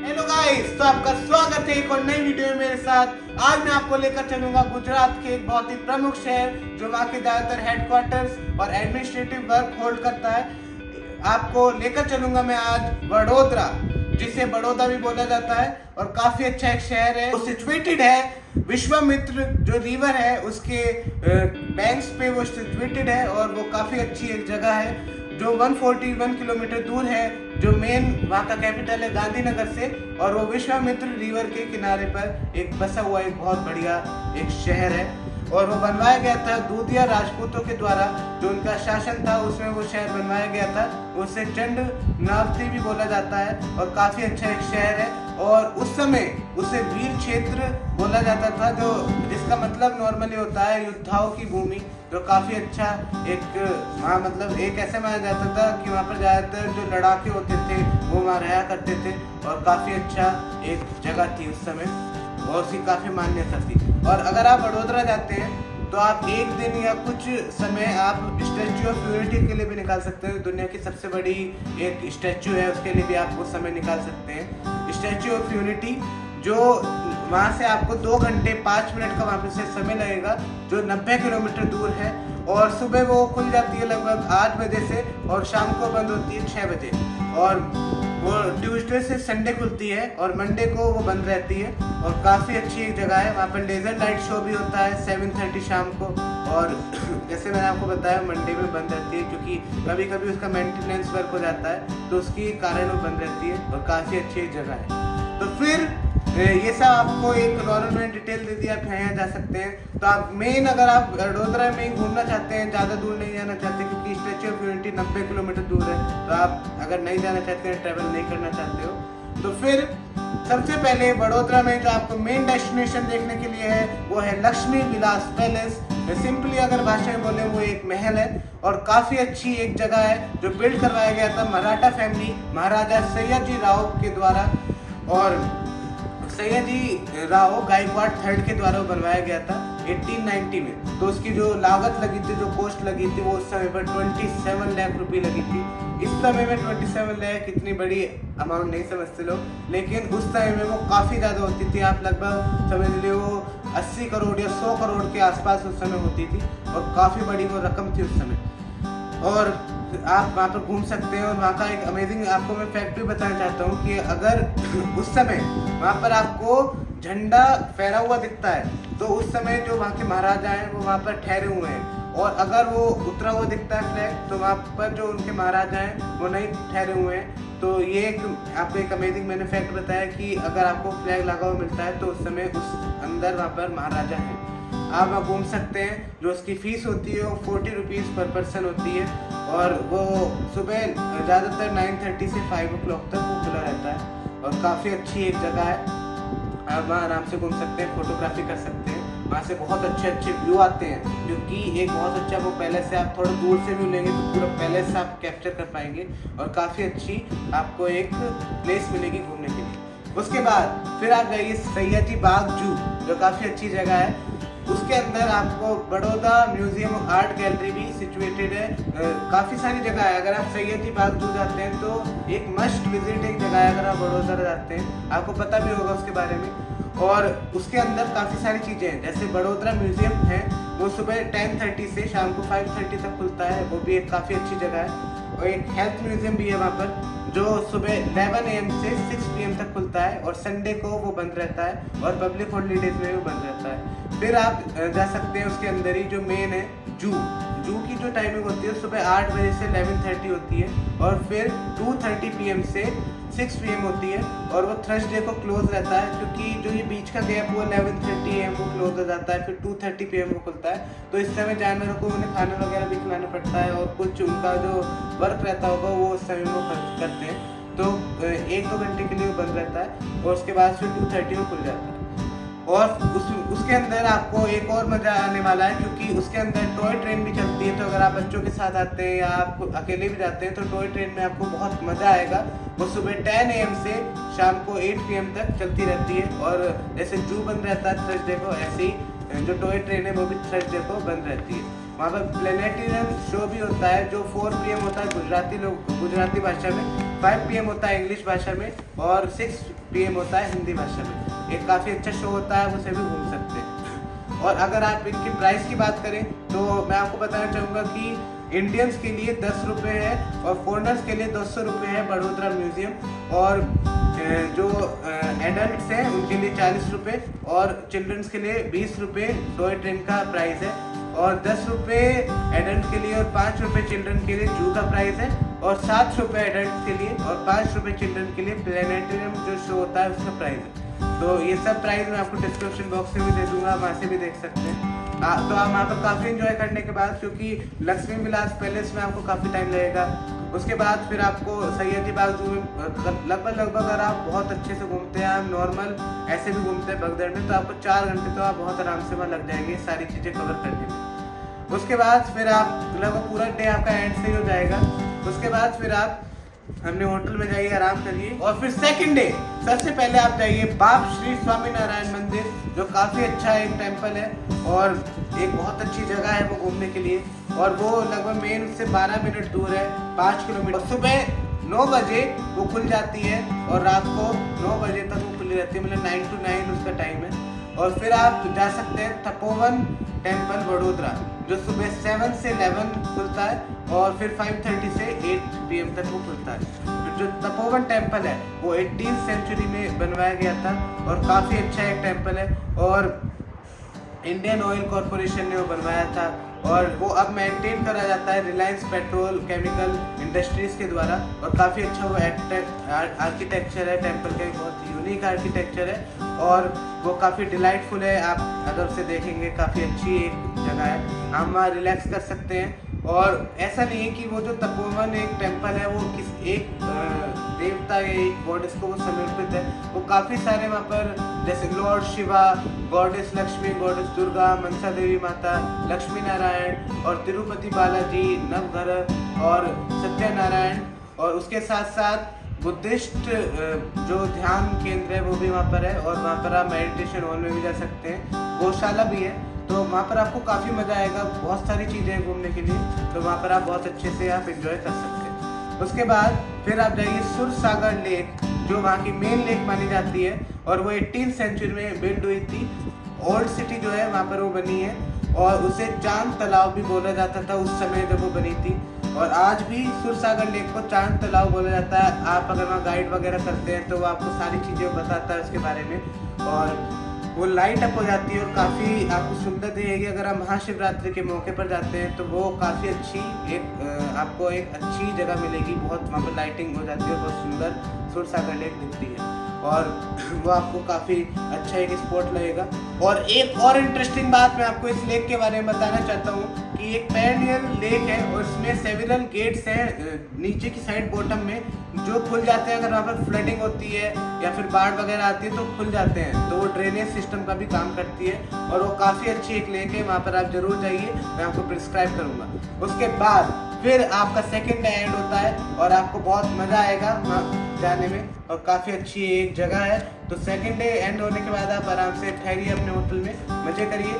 Hello guys, तो आपका स्वागत है एक और नई वीडियो में मेरे साथ। आज मैं आपको लेकर चलूंगा गुजरात के एक बहुत ही प्रमुख शहर जो वहाँ के ज्यादातर हेडक्वार्टर्स और एडमिनिस्ट्रेटिव वर्क होल्ड करता है। आपको लेकर चलूंगा मैं आज वडोदरा, जिसे बड़ौदा भी बोला जाता है और काफी अच्छा एक शहर है। वो सिचुएटेड है विश्वामित्र जो रिवर है उसके बैंक्स पे वो सिचुएटेड है और वो काफी अच्छी एक जगह है जो 141 किलोमीटर दूर है, जो मेन वहाँ का कैपिटल है गांधीनगर से, और वो विश्वामित्र रिवर के किनारे पर एक बसा हुआ एक बहुत बढ़िया एक शहर है। और वो बनवाया गया था दूधिया राजपूतों के द्वारा, जो उनका शासन था उसमें वो शहर बनवाया गया था। उसे चंड नावती भी बोला जाता है और काफी अच्छा एक शहर है। और उस समय उसे वीर क्षेत्र बोला जाता था, जो जिसका मतलब नॉर्मली होता है योद्धाओं की भूमि। जो काफी अच्छा एक वहाँ मतलब एक ऐसे माना जाता था कि वहाँ पर ज्यादातर जो लड़ाके होते थे वो वहाँ रहा करते थे और काफी अच्छा एक जगह थी उस समय और उसकी काफी मान्यता थी। और अगर आप वडोदरा जाते हैं तो आप एक दिन या कुछ समय आप स्टैच्यू ऑफ यूनिटी के लिए भी निकाल सकते हैं। दुनिया की सबसे बड़ी एक स्टैच्यू है, उसके लिए भी आप वो समय निकाल सकते हैं। स्टैच्यू ऑफ यूनिटी जो वहाँ से आपको 2 घंटे 5 मिनट का वहाँ से समय लगेगा, जो 90 किलोमीटर दूर है। और सुबह वो खुल जाती है लगभग 8 बजे से और शाम को बंद होती है 6 बजे। और वो ट्यूसडे से संडे खुलती है और मंडे को वो बंद रहती है। और काफ़ी अच्छी एक जगह है। वहाँ पर लेजर लाइट शो भी होता है 7:30 शाम को। और जैसे मैंने आपको बताया मंडे में बंद रहती है क्योंकि कभी कभी उसका मेंटेनेंस वर्क हो जाता है, तो उसकी कारण वो बंद रहती है और काफ़ी अच्छी एक जगह है। तो फिर ये सब आपको एक नॉर्मल में डिटेल दे दिया, आप यहाँ जा सकते हैं। तो आप मेन अगर आप वडोदरा में घूमना चाहते हैं, ज़्यादा दूर नहीं जाना चाहते क्योंकि स्टैच्यू ऑफ यूनिटी 90 किलोमीटर दूर है, तो आप अगर नहीं जाना चाहते हैं, ट्रैवल नहीं करना चाहते हो, तो फिर सबसे पहले वडोदरा में जो आपको मेन डेस्टिनेशन देखने के लिए है वो है लक्ष्मी विलास पैलेस। सिंपली अगर भाषा में बोले वो एक महल है और काफ़ी अच्छी एक जगह है जो बिल्ड करवाया गया था मराठा फैमिली महाराजा सयाजी राव के द्वारा। और सयाजी राव गायकवाड़ थर्ड के द्वारा बनवाया गया था 1890 में। तो उसकी जो लागत लगी थी, जो कॉस्ट लगी थी, वो उस समय पर 27 लाख रुपए लगी थी। इस समय में 27 लाख इतनी बड़ी अमाउंट नहीं समझते लोग, लेकिन उस समय में वो काफ़ी ज़्यादा होती थी। आप लगभग समझ लीजिए वो 80 करोड़ या 100 करोड़ के आसपास उस समय होती थी और काफ़ी बड़ी वो रकम थी उस समय। और आप वहाँ पर घूम सकते हैं। और वहाँ का एक अमेजिंग आपको मैं फैक्ट भी बताना चाहता हूँ कि अगर उस समय वहाँ पर आपको झंडा फहरा हुआ दिखता है तो उस समय जो वहाँ के महाराजा हैं वो वहाँ पर ठहरे हुए हैं। और अगर वो उतरा हुआ दिखता है फ्लैग तो वहाँ पर जो उनके महाराजा हैं वो नहीं ठहरे हुए हैं। तो ये एक आपको एक अमेजिंग मैंने फैक्ट बताया कि अगर आपको फ्लैग लगा हुआ मिलता है तो उस समय उस अंदर वहाँ पर महाराजा हैं। आप वहाँ घूम सकते हैं। जो उसकी फ़ीस होती है वो 40 रुपीज़ पर पर्सन होती है और वो सुबह ज़्यादातर 9:30 से 5 o'clock तक वो खुला रहता है और काफ़ी अच्छी एक जगह है। आप वहाँ आराम से घूम सकते हैं, फोटोग्राफी कर सकते हैं। वहाँ से बहुत अच्छे अच्छे व्यू आते हैं क्योंकि एक बहुत अच्छा वो पैलेस है। आप थोड़ा दूर से व्यू लेंगे तो पूरा पैलेस आप कैप्चर कर पाएंगे और काफ़ी अच्छी आपको एक प्लेस मिलेगी घूमने के लिए। उसके बाद फिर आप जाइए सयाजी बाग जू, जो काफ़ी अच्छी जगह है। उसके अंदर आपको बड़ौदा म्यूजियम आर्ट गैलरी भी सिचुएटेड है। काफ़ी सारी जगह है। अगर आप सयाजी बाग जू जाते हैं तो एक मस्ट विजिट एक जगह है। अगर आप बड़ौदा जाते हैं आपको पता भी होगा उसके बारे में। और उसके अंदर काफ़ी सारी चीज़ें हैं, जैसे बड़ौदा म्यूजियम है वो सुबह 10:30 से शाम को 5:30 तक खुलता है, वो भी एक काफ़ी अच्छी जगह है। और एक हेल्थ म्यूजियम भी है वहाँ पर जो सुबह 11 AM से 6 PM तक खुलता है और संडे को वो बंद रहता है और पब्लिक हॉलीडेज में वो बंद रहता है। फिर आप जा सकते हैं उसके अंदर ही जो मेन है जू की जो टाइमिंग होती है सुबह 8 बजे से 11:30 होती है और फिर 2:30 PM से 6 PM होती है। और वो थर्सडे को क्लोज रहता है क्योंकि जो ये बीच का गैप वो 11:30 AM को क्लोज हो जाता है, फिर 2:30 PM को खुलता है। तो इस समय जानवरों को उन्हें खाना वगैरह भी खिलाना पड़ता है और कुछ उनका जो वर्क रहता होगा वो उस समय वो करते हैं। तो 1-2 घंटे के लिए वो बंद रहता है और उसके बाद फिर 2:30 को खुल जाता है। और उसके अंदर आपको एक और मज़ा आने वाला है क्योंकि उसके अंदर टॉय ट्रेन भी चलती है। तो अगर आप बच्चों के साथ आते हैं या आप अकेले भी जाते हैं तो टॉय ट्रेन में आपको बहुत मज़ा आएगा। वो सुबह 10 AM से शाम को 8 PM तक चलती रहती है। और जैसे जू बंद रहता है थर्सडे को, ऐसे ही जो टॉय ट्रेन है वो भी थर्सडे को बंद रहती है। वहाँ पर प्लेनेटेरियम शो भी होता है जो 4 PM होता है गुजराती भाषा में। 5 PM होता है इंग्लिश भाषा में और 6 PM होता है हिंदी भाषा में। एक काफ़ी अच्छा शो होता है, उसे भी घूम सकते हैं। और अगर आप इनकी प्राइस की बात करें तो मैं आपको बताना चाहूँगा कि इंडियंस के लिए 10 रुपये है और फॉरेनर्स के लिए 200 रुपये है बड़ोदरा म्यूजियम। और जो एडल्ट्स हैं उनके लिए 40 रुपये और चिल्ड्रंस के लिए 20 रुपये टॉय ट्रेन का प्राइस है। और 10 रुपये एडल्ट के लिए और 5 रुपये चिल्ड्रन के लिए जू का प्राइस है। और 7 रुपये एडल्ट के लिए और 5 रुपये चिल्ड्रन के लिए प्लेनेटेरियम जो शो होता है उसका प्राइस है। तो ये सब प्राइस मैं आपको डिस्क्रिप्शन बॉक्स में भी दे दूंगा, वहाँ से भी देख सकते हैं। तो आप वहाँ पर काफ़ी इन्जॉय करने के बाद, क्योंकि लक्ष्मी विलास पैलेस में आपको काफ़ी टाइम लगेगा, उसके बाद फिर आपको सैयदी बाग जू में लगभग अगर आप बहुत अच्छे से घूमते हैं, आप नॉर्मल ऐसे भी घूमते हैं भगदड़ में, तो आपको 4 घंटे तो आप बहुत आराम से वहाँ लग जाएंगे सारी चीज़ें कवर करने में। उसके बाद फिर आप लगभग पूरा डे आपका एंड से ही हो जाएगा। उसके बाद फिर आप हमने होटल में जाइए, आराम करिए। और फिर सेकंड डे सबसे पहले आप जाइए बाप श्री स्वामीनारायण मंदिर, जो काफ़ी अच्छा एक टेम्पल है और एक बहुत अच्छी जगह है वो घूमने के लिए। और वो लगभग मेन से 12 मिनट दूर है, 5 किलोमीटर। सुबह 9 बजे वो खुल जाती है और रात को 9 बजे तक वो खुली रहती है, मतलब 9 to 9 उसका टाइम है। और फिर आप जा सकते हैं तपोवन टेम्पल बड़ोदरा, जो सुबह 7 से 11 खुलता है और फिर 5:30 से 8 PM तक वो खुलता है। जो तपोवन टेम्पल है वो 18th सेंचुरी में बनवाया गया था और काफ़ी अच्छा एक टेम्पल है। और इंडियन ऑयल कॉरपोरेशन ने वो बनवाया था और वो अब मेंटेन करा जाता है रिलायंस पेट्रोल केमिकल इंडस्ट्रीज के द्वारा। और काफ़ी अच्छा वो आर्किटेक्चर है टेम्पल का, बहुत यूनिक आर्किटेक्चर है और वो काफ़ी डिलाइटफुल है। आप अगर उसे देखेंगे काफ़ी अच्छी एक जगह है, हम वहाँ रिलैक्स कर सकते हैं। और ऐसा नहीं है कि वो जो तपोवन एक टेम्पल है वो किस एक देवता या एक गॉडेस को वो समर्पित है, वो काफ़ी सारे वहाँ पर जैसे Lord Shiva, goddess Lakshmi, goddess Durga, Mansa Devi Mata, Lakshmi Narayan और तिरुपति बालाजी, नवग्रह और सत्यनारायण। और उसके साथ साथ बुद्धिस्ट जो ध्यान केंद्र है वो भी वहाँ पर है और वहाँ पर आप मेडिटेशन हॉल में भी जा सकते हैं, गौशाला भी है, तो वहाँ पर आपको काफ़ी मज़ा आएगा। बहुत सारी चीज़ें हैं घूमने के लिए, तो वहाँ पर आप बहुत अच्छे से आप एंजॉय कर सकते हैं। उसके बाद फिर आप जाइए सुरसागर लेक, जो वहाँ की मेन लेक मानी जाती है और वो 18th सेंचुरी में बिल्ड हुई थी। ओल्ड सिटी जो है वहाँ पर वो बनी है और उसे चांद तालाब भी बोला जाता था उस समय जब वो बनी थी। और आज भी सुरसागर लेक को चांद तालाब बोला जाता है। आप अगर वहाँ गाइड वगैरह करते हैं तो वो आपको सारी चीज़ें बताता है उसके बारे में। और वो लाइट अप हो जाती है और काफ़ी आपको सुंदर दिखेगी। अगर आप महाशिवरात्रि के मौके पर जाते हैं तो वो काफ़ी अच्छी आपको एक अच्छी जगह मिलेगी, बहुत वहाँ पर लाइटिंग हो जाती है, बहुत सुंदर सुरसागर लेक दिखती है और वो आपको काफ़ी अच्छा एक स्पॉट लगेगा। और एक और इंटरेस्टिंग बात मैं आपको इस लेक के बारे में बताना चाहता हूँ कि एक पेरिनियल लेक है और इसमें सेवरल गेट्स हैं नीचे की साइड बॉटम में, जो खुल जाते हैं अगर वहाँ पर फ्लडिंग होती है या फिर बाढ़ वगैरह आती है तो खुल जाते हैं, तो वो ड्रेनेज सिस्टम का भी काम करती है और वो काफ़ी अच्छी एक लेक है, वहाँ पर आप जरूर जाइए, मैं आपको प्रिस्क्राइब करूँगा। उसके बाद फिर आपका सेकेंड डे एंड होता है और आपको बहुत मज़ा आएगा वहाँ जाने में और काफ़ी अच्छी एक जगह है। तो सेकेंड डे एंड होने के बाद आप आराम से ठहरिए अपने होटल में, मज़े करिए।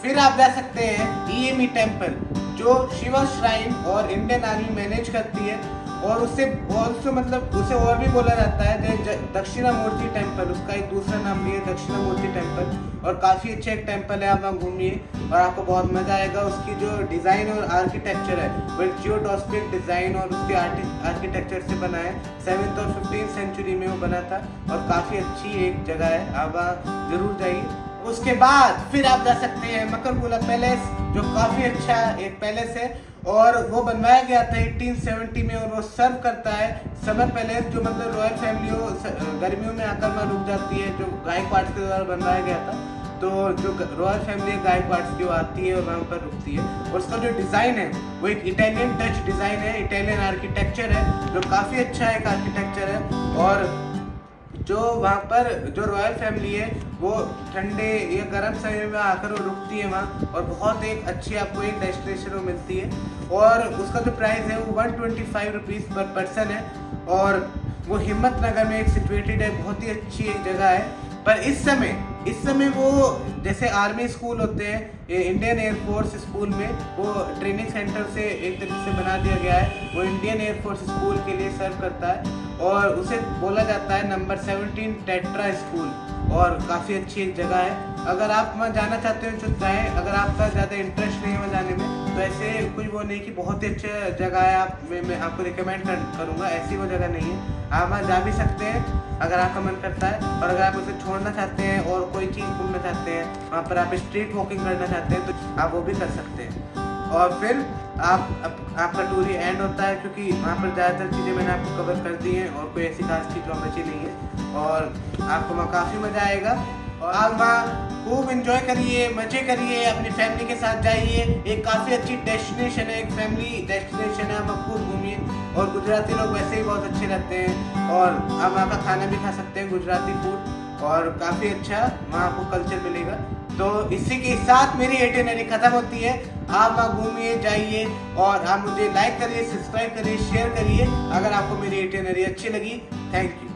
फिर आप जा सकते हैं EME टेम्पल, जो शिवा श्राइन और इंडियन आर्मी मैनेज करती है और उसे ऑल्सो मतलब उसे और भी बोला जाता है दक्षिणामूर्ति टेम्पल, उसका एक दूसरा नाम भी है दक्षिणामूर्ति टेम्पल। और काफ़ी अच्छा एक टेम्पल है, आप वहाँ घूमिए और आपको बहुत मज़ा आएगा। उसकी जो डिज़ाइन और आर्किटेक्चर है वो जियोडोस्पिक डिज़ाइन और उसके आर्किटेक्चर से बना है। 7th और 15th सेंचुरी में वो बना था और काफ़ी अच्छी एक जगह है, आप वहाँ जरूर जाइए। उसके बाद फिर आप जा सकते हैं मकरमुल्ला पैलेस, जो काफ़ी अच्छा एक पैलेस है और वो बनवाया गया था 1870 में और वो सर्व करता है समर पैलेस, जो मतलब रॉयल फैमिली गर्मियों में आकर वहाँ रुक जाती है, जो गायकवाड़ के द्वारा बनवाया गया था। तो जो रॉयल फैमिली है गायकवाड़ की वो आती है और वहाँ पर रुकती है और उसका जो डिज़ाइन है वो एक इटालियन टच डिज़ाइन है, इटालियन आर्किटेक्चर है, जो काफ़ी अच्छा एक आर्किटेक्चर है। और जो वहाँ पर जो रॉयल फैमिली है वो ठंडे या गर्म समय में आकर वो रुकती है वहाँ और बहुत एक अच्छी आपको एक डेस्टिनेशन वो मिलती है। और उसका जो प्राइस है वो 125 रुपीज़ पर पर्सन है और वो हिम्मत नगर में एक सिचुएटेड है, बहुत ही अच्छी एक जगह है। पर इस समय वो जैसे आर्मी स्कूल होते हैं, इंडियन एयरफोर्स स्कूल में वो ट्रेनिंग सेंटर से एक तरीके से बना दिया गया है। वो इंडियन एयरफोर्स स्कूल के लिए सर्व करता है और उसे बोला जाता है नंबर 17 टेट्रा स्कूल, और काफ़ी अच्छी एक जगह है। अगर आप वहाँ जाना चाहते हो तो जाएँ, अगर आपका ज़्यादा इंटरेस्ट नहीं है वहाँ जाने में तो ऐसे कुछ वो नहीं कि बहुत ही अच्छा जगह है, मैं आपको रिकमेंड करूँगा, ऐसी वो जगह नहीं है। आप वहाँ जा भी सकते हैं अगर आपका मन करता है, और अगर आप उसे छोड़ना चाहते हैं और कोई चीज़ घूमना चाहते हैं, वहाँ पर आप स्ट्रीट वॉकिंग करना चाहते हैं तो आप वो भी कर सकते हैं। और फिर आपका टूर ही एंड होता है, क्योंकि वहाँ पर ज़्यादातर चीज़ें मैंने आपको कवर कर दी हैं और कोई ऐसी खास चीज़ वहाँ बची नहीं है, और आपको वहाँ काफ़ी मज़ा आएगा। और आप वहाँ खूब इंजॉय करिए, मज़े करिए, अपनी फैमिली के साथ जाइए। एक काफ़ी अच्छी डेस्टिनेशन है, एक फैमिली डेस्टिनेशन है, आप खूब घूमिए। और गुजराती लोग वैसे ही बहुत अच्छे रहते हैं, और आप वहाँ का खाना भी खा सकते हैं, गुजराती फूड, और काफ़ी अच्छा वहाँ आपको कल्चर मिलेगा। तो इसी के साथ मेरी आइटिनरी खत्म होती है। आप वहाँ घूमिए, जाइए, और आप मुझे लाइक करिए, सब्सक्राइब करिए, शेयर करिए अगर आपको मेरी आइटिनरी अच्छी लगी। Thank you.